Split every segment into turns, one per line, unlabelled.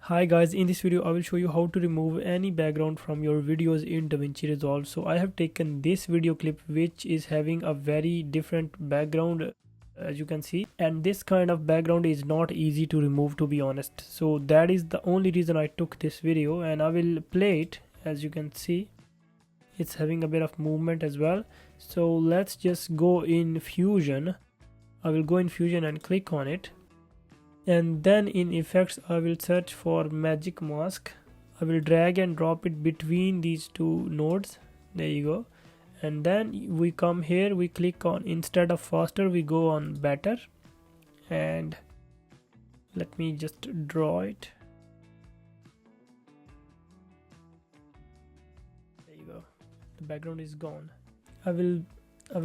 Hi guys, in this video I will show you how to remove any background from your videos in DaVinci Resolve. So I have taken this video clip which is having a very different background, as you can see, and this kind of background is not easy to remove, to be honest. So that is the only reason I took this video, and I will play it. As you can see, it's having a bit of movement as well. So let's just go in Fusion. I will go in Fusion and click on it, and then in effects I will search for magic mask. I will drag and drop it between these two nodes. There you go. And then we come here, we click on, instead of faster we go on better, and let me just draw it. There you go, the background is gone. I will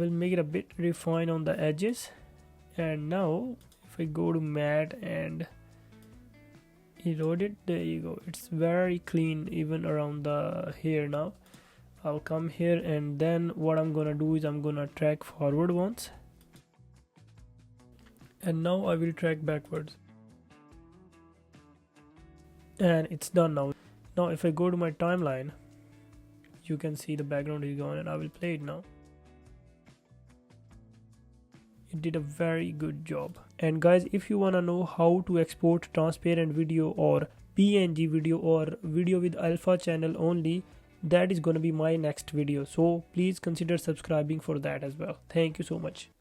make it a bit refined on the edges. And now if I go to matte and erode it, there you go, it's very clean even around the hair. Now I'll come here, and then what I'm gonna do is I'm gonna track forward once, and now I will track backwards, and it's done now. Now if I go to my timeline, you can see the background is gone, and I will play it now. It did a very good job. And guys, if you wanna know how to export transparent video or PNG video or video with alpha channel only, that is gonna be my next video. So please consider subscribing for that as well. Thank you so much.